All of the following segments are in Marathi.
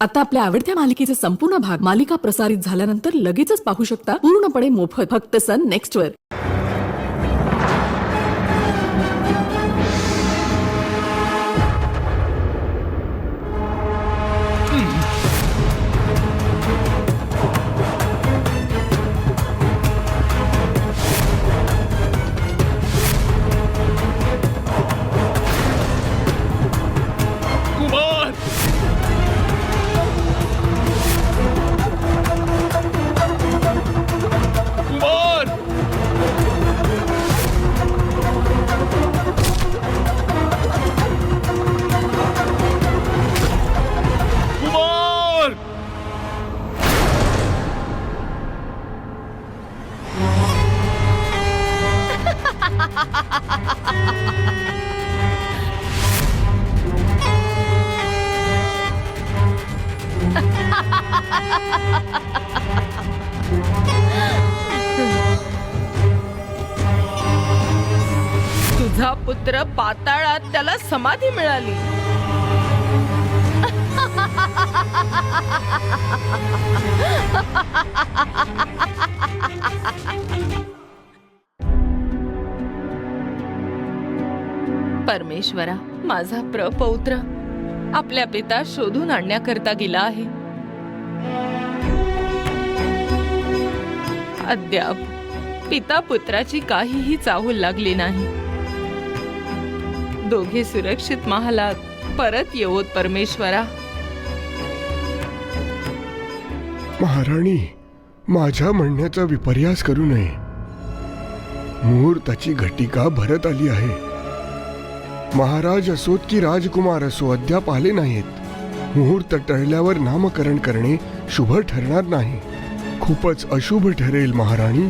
आता आपल्या आवडत्या मालिकेचे संपूर्ण भाग मालिका प्रसारित झाल्यानंतर लगेचच पाहू शकता पूर्णपणे मोफत फक्त सन नेक्स्ट वर. कुमार कुमार कुमार तुझा पुत्र पाताळात त्याला समाधी मिळाली. परमेश्वरा, माझा प्रपौत्र आपल्या पिता शोधून आणण्याकरता गेला आहे. अद्याप पिता पुत्राची काहीही चाहूल लागली नाही. दोघे सुरक्षित महालात परत येवोत परमेश्वरा. महाराणी, माझ्या म्हणण्याचा विपर्यास करू नये. मुहूर्ताची घटिका भरत आली आहे. महाराज असोत की राजकुमार असो अद्याप आले नाहीत. मुहूर्त टळल्यावर नामकरण करणे शुभ ठरणार नाही. खूपच अशुभ ठरेल महाराणी.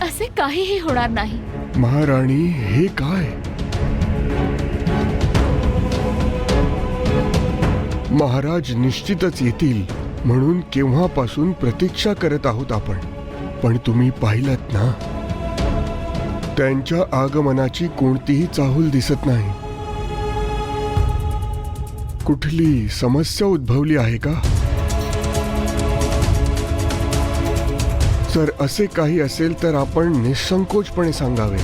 असे काहीही होणार नाही. महाराणी, हे काय? महाराज निश्चितच येतील म्हणून केव्हापासून प्रतीक्षा करत आहोत आपण. पण तुम्ही पाहिलात ना, त्यांच्या आगमनाची कोणतीही चाहूल दिसत नाही. कुठली समस्या उद्भवली आहे का? जर असे काही असेल तर आपण निसंकोचपणे सांगावे.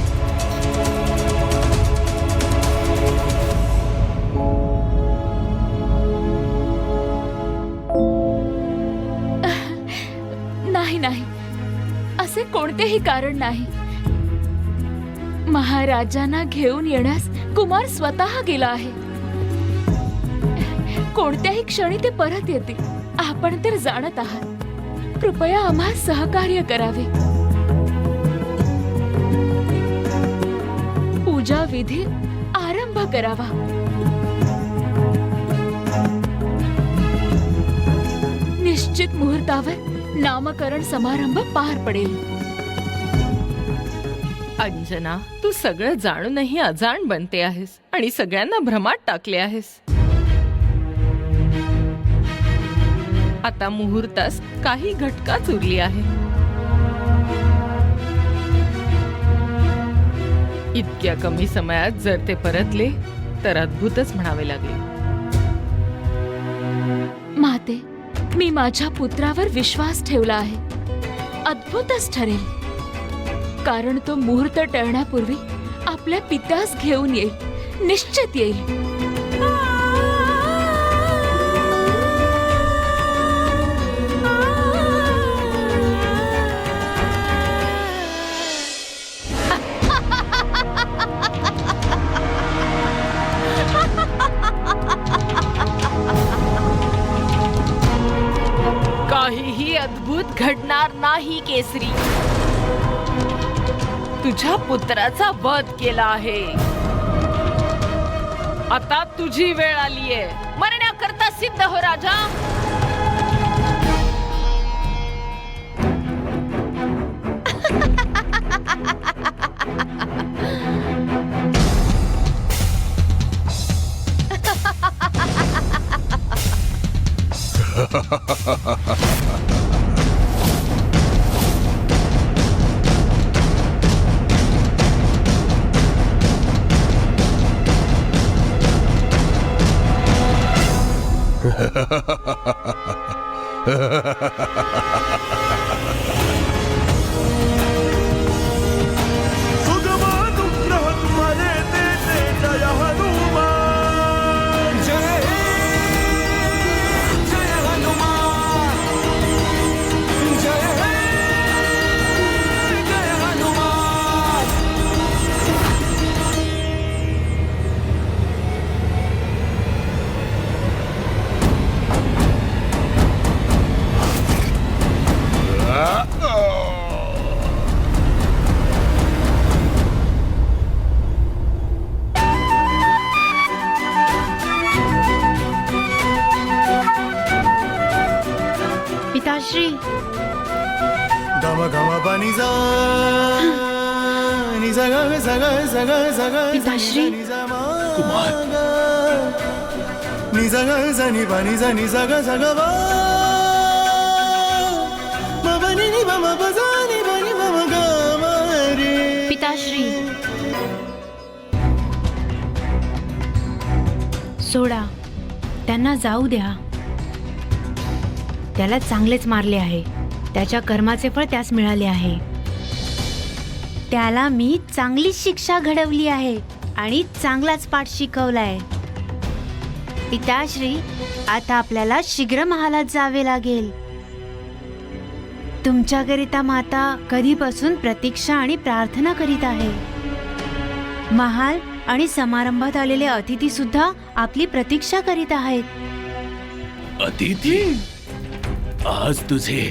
नाही नाही, असे कोणतेही कारण नाही. महाराजांना घेऊन येण्यास कुमार स्वतः गेला आहे. कोणत्याही क्षणी ते परत येतील. आपण तर जाणत आहात. कृपया आम्हा सहकार्य करावे. पूजा विधी आरंभ करावा. निश्चित मुहूर्तावर नामकरण समारंभ पार पडेल. अंजना, तू सगळं जाणूनही अजाण बनते आहेस आणि सगळ्यांना भ्रमात टाकले आहेस. आता मुहूर्तास काही घटकाच उरली आहे. इतक्या कमी समयात जर ते परतले तर अद्भुतच म्हणावे लागेल. माते, मी माझ्या पुत्रावर विश्वास ठेवला आहे. अद्भुतच ठरेल. कारण तो मुहूर्त टळण्यापूर्वी आपल्या पित्यास घेऊन येईल. निश्चित येईल. काहीही अद्भुत घडणार नाही केसरी. तुझ्या पुत्राचा वध केला आहे. आता तुझी वेळ आलीये. मरण्याकरता सिद्ध हो राजा. सुगमानुग्रह तुम्हारे देते जय हनुमान जय जय हनुमान जय जय हनुमान। पिताश्री गम गम पनी सा नि सा ग सा ग सा ग सा ग पिताश्री। नि सा मा ग नि सा ग सा नि पा नि सा ग ब म प नि प म प सा नि प नि प म ग म रे। पिताश्री सोडा, त्यांना जाऊ द्या. त्याला चांगलेच मारले आहे. त्याच्या कर्माचे फळ त्यास मिळाले आहे. त्याला मी चांगलीच शिक्षा घडवली आहे आणि चांगलाच पाठ शिकवलाय. पिताश्री, आता आपल्याला शीघ्र महालात जावे लागेल. तुमच्याकरिता माता कधीपासून प्रतीक्षा आणि प्रार्थना करीत आहे. महाल आणि समारंभात आलेले अतिथी सुद्धा आपली प्रतीक्षा करीत आहेत. अतिथी, आज तुझे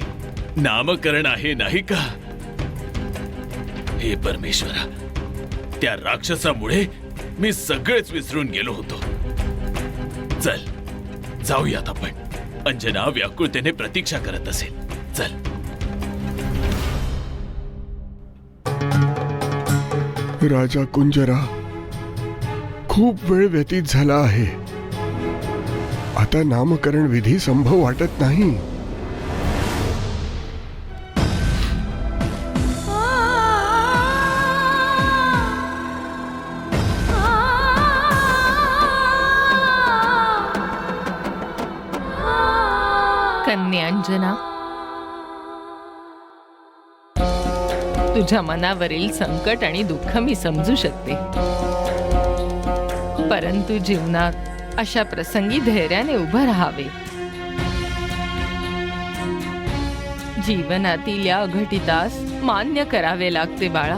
नामकरण आहे नाही का? हे परमेश्वरा, त्या राक्षसामुळे मी सगळेच विसरून गेलो होतो. चल जाऊयात आपण. अंजना व्याकुळतेने प्रतीक्षा करत असेल. चल. राजा कुंजरा, खूप वेळ व्यतीत झाला आहे. आता नामकरण विधी संभव वाटत नाही. कन्यांजना, तुझ्या मनावरील संकट आणि दुःख मी समजू शकते, परंतु जीवनात अशा प्रसंगी धैर्याने उभं राहावे. जीवनातील या अघटितास मान्य करावे लागते बाळा.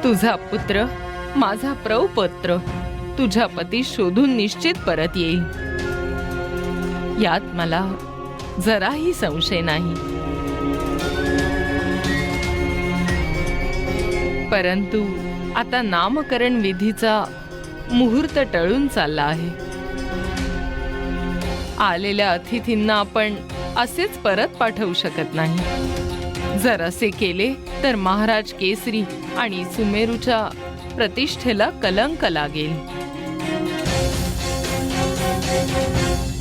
तुझा पुत्र, माझा प्रौपत्र, तुझ्या पती शोधून निश्चित परत येईल, यात मला जराही संशय नाही. परंतु आता नामकरण विधीचा मुहूर्त टळून चालला आहे. आलेल्या अतिथींना आपण असेच परत पाठवू शकत नाही. जर असे केले तर महाराज केसरी आणि सुमेरूच्या प्रतिष्ठेला कलंक लागेल.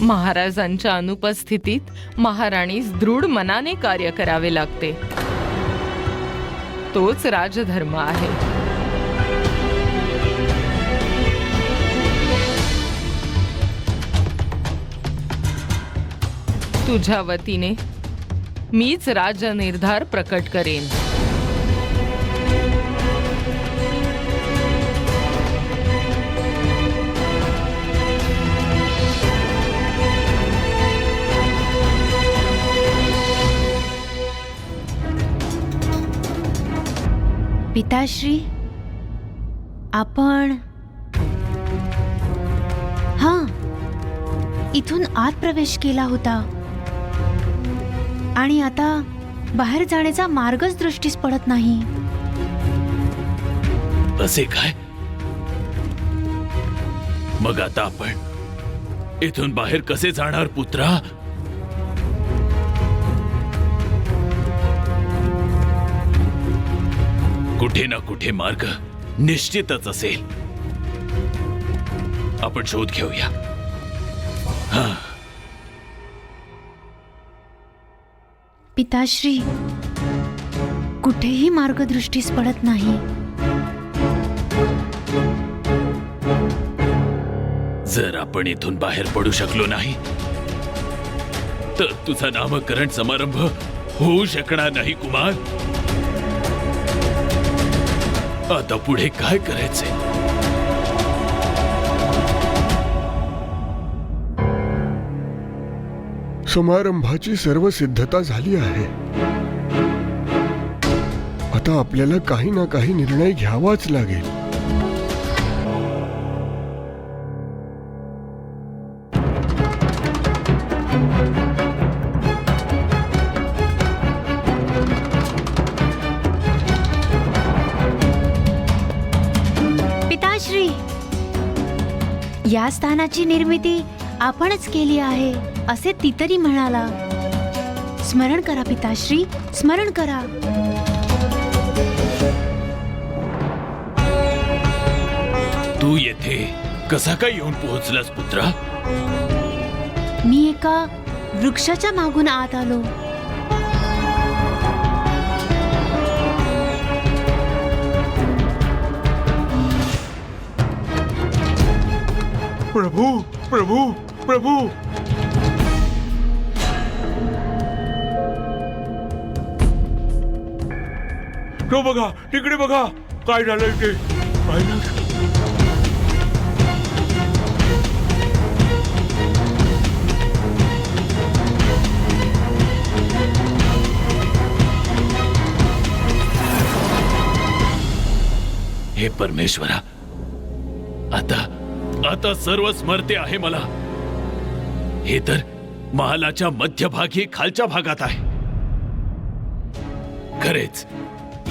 महाराजांच्या अनुपस्थितीत महाराणीस दृढ मनाने कार्य करावे लागते. तोच राजधर्म आहे. तुझ्या वतीने मीच राजनिर्धार प्रकट करेन. पिताश्री, आपण इथून आत प्रवेश केला होता आणि आता बाहेर जाण्याचा मार्गच दृष्टीस पडत नाही. असे काय? मग आता आपण इथून बाहेर कसे जाणार पुत्रा? कुठे ना कुठे मार्ग निश्चितच असेल. आपण शोध घेऊया. पिताश्री, कुठेही मार्ग दृष्टीस पडत नाही. जर आपण इथून बाहेर पडू शकलो नाही तर तुझा नामकरण समारंभ होऊ शकणार नाही कुमार. आता पुढे काय करायचे? समारंभाची सर्व सिद्धता झाली आहे. आता आपल्याला काही ना काही निर्णय घ्यावाच लागेल. पिताश्री, या स्थानाची निर्मिती आपणच केली आहे असे ती तरी म्हणाला. स्मरण करा पिताश्री, स्मरण करा. तू येथे कसा काय येऊन पोहोचलास पुत्रा? मी एका वृक्षाच्या मागून आत आलो. प्रभू प्रभू प्रभू. तो बघा, तिकडे बघा, काय झालंय ते. काय झालं? हे परमेश्वरा, आता सर्व स्मरते आहे मला. हे तर महालाच्या मध्यभागी खालच्या भागात आहे. खरेच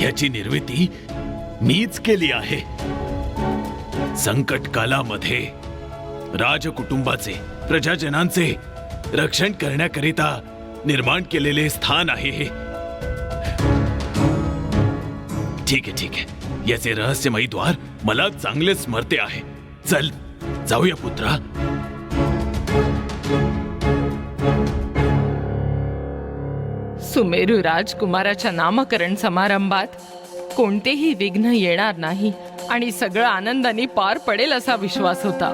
याची निर्मिती मीच केली आहे. संकट कालामध्ये राजकुटुंबाचे, प्रजाजनांचे रक्षण करण्याकरिता निर्माण केलेले स्थान आहे हे. ठीक आहे. याचे रहस्यमयी द्वार मला चांगले स्मरते आहे. चल जाऊया पुत्रा. सुमेरू राजकुमाराच्या नामकरण समारंभात कोणतेही विघ्न येणार नाही आणि सगळं आनंदाने पार पडेल असा विश्वास होता.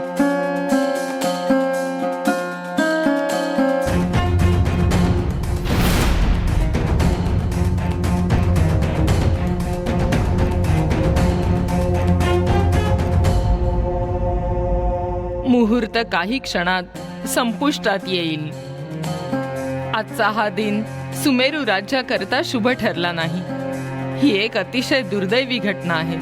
मुहूर्त काही क्षणात संपुष्टात येईल. आजचा हा दिन सुमेरू राज्याकरता शुभ ठरला नाही. ही एक अतिशय दुर्दैवी घटना आहे.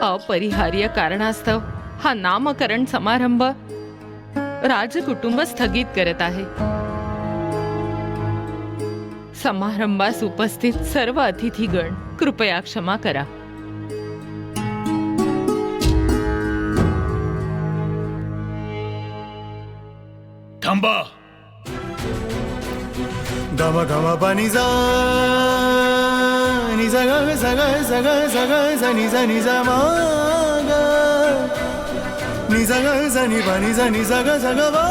अपरिहार्य कारणास्तव हा नामकरण समारंभ राजकुटुंब स्थगित करत आहे. समारंभास उपस्थित सर्व अतिथीगण कृपया क्षमा करा. थांबा. गम गम पानी जा नि जा ग सा ग सा ग सा ग सा नि जा मा ग नि जा ग सा नि पा नि जा ग सा ग वा.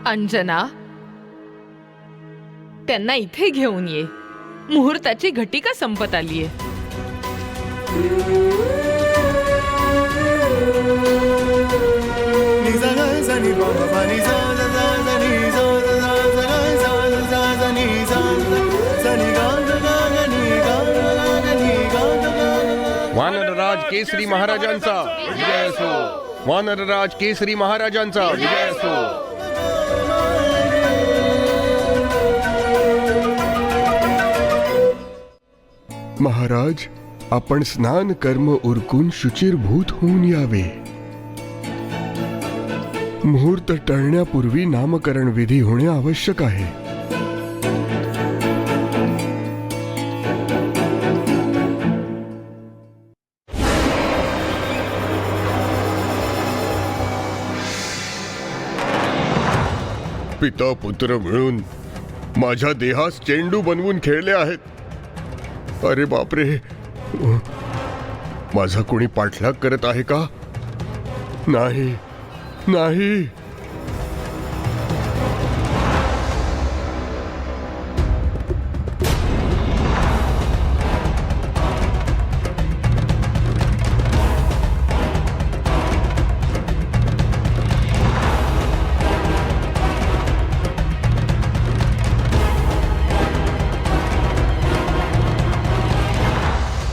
अंजना, त्यांना इथे घेऊन ये. मुहूर्ताची घटिका संपत आलीये. वानरराज केसरी महाराजांचा विजय असो. वानरराज केसरी महाराजांचा विजय असो. महाराज, आपण स्नान कर्म उरकून शुचिरभूत होऊन यावे. मुहूर्त टळण्यापूर्वी नामकरण विधी होणे आवश्यक आहे. पिता पुत्र मिळून माझ्या देहास चेंडू बनवून खेळले आहेत. अरे बापरे, माझा कोणी पाठलाग करत आहे का? नाही नाही.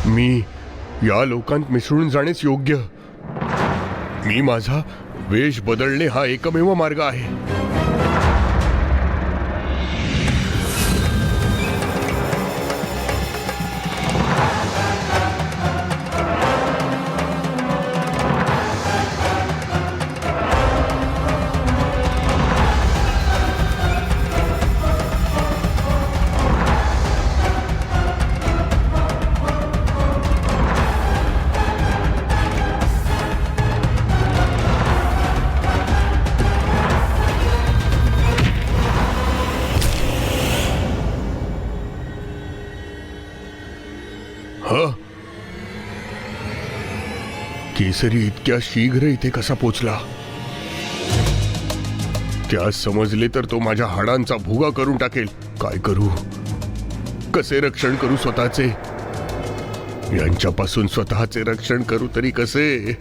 मी या लोकांत मिसळून जाणेच योग्य. मी माझा वेश बदलणे हा एकमेव मार्ग आहे. केसरी इतक्या शीघ्र इथे कसा पोचला? त्यास समजले तर तो माझ्या हाडांचा भुगा करून टाकेल. काय करू? कसे रक्षण करू स्वतःचे? यांच्यापासून स्वतःचे रक्षण करू तरी कसे?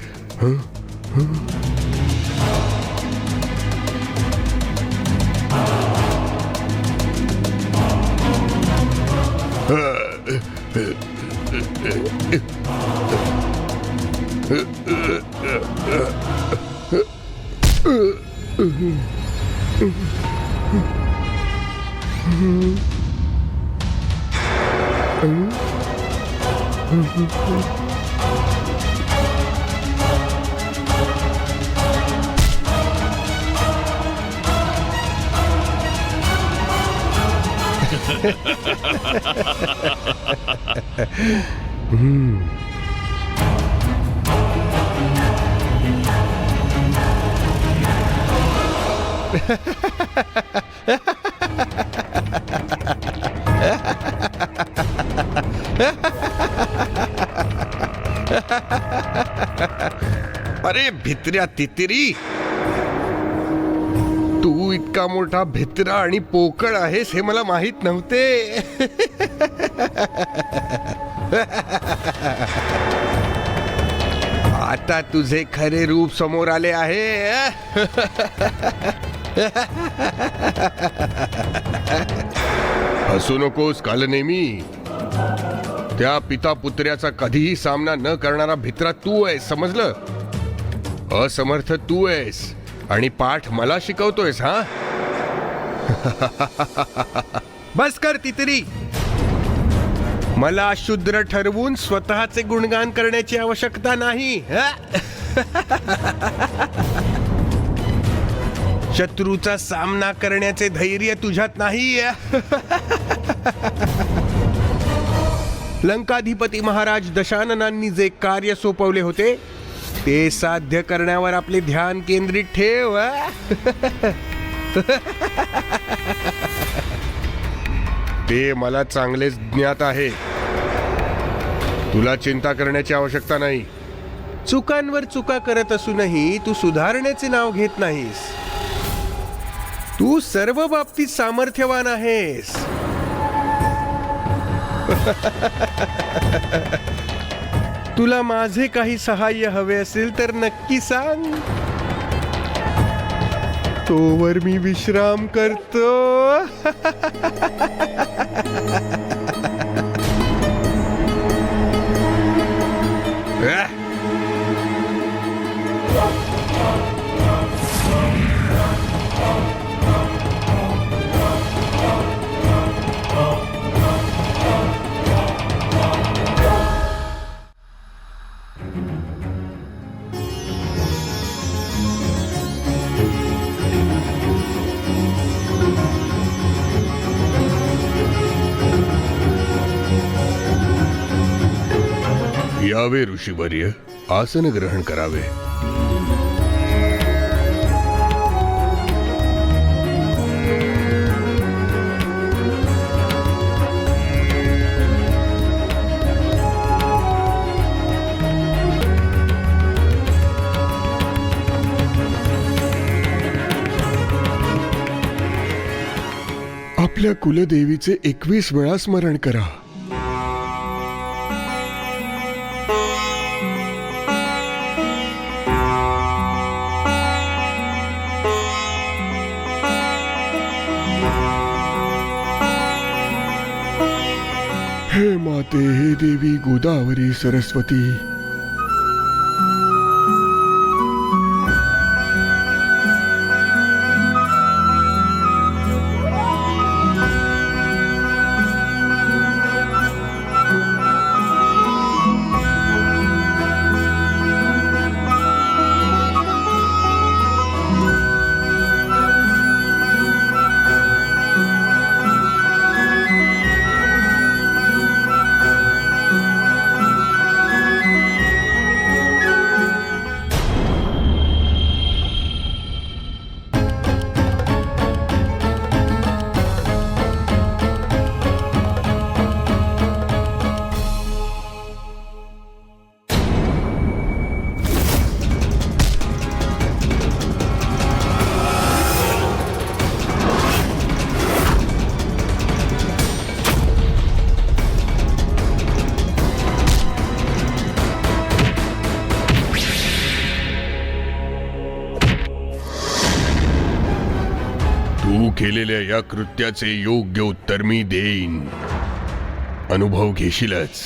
अरे भित्र्या तितिरी, तू इतका मोठा भित्रा आणि पोकळ आहेस हे मला माहित नव्हते. आता तुझे खरे रूप समोर आले आहे. हसू नकोस कालनेमी. त्या पिता पुत्र्याचा कधीही सामना न करणारा भित्रा तू आहेस, समजलं? असमर्थ तू आहेस आणि पाठ मला शिकवतोयस. हा बस कर तितरी. मला शूद्र ठरवून स्वतःचे गुणगान करण्याची आवश्यकता नाही. शत्रूचा सामना करण्याचे धैर्य तुझ्यात नाही. लंकाधिपती महाराज दशाननांनी जे कार्य सोपवले होते ते साध्य करण्यावर आपले ध्यान केंद्रित ठेव. ते मला चांगलेच ज्ञात आहे. तुला चिंता करण्याची आवश्यकता नाही. चुकांवर चुका करत असूनही तू सुधारण्याचे नाव घेत नाहीस. तू सर्व बाबतीत सामर्थ्यवान आहेस. तुला माझे काही सहाय्य हवे असेल तर नक्की सांग. तोवर मी विश्राम करतो. यावे ऋषीवर्य, आसन ग्रहण करावे. आपल्या कुलदेवीचे 21 वेळा स्मरण करा. हे माते, हे देवी गोदावरी सरस्वती, तू केलेल्या या कृत्याचे योग्य उत्तर मी देईन. अनुभव घेशीलच.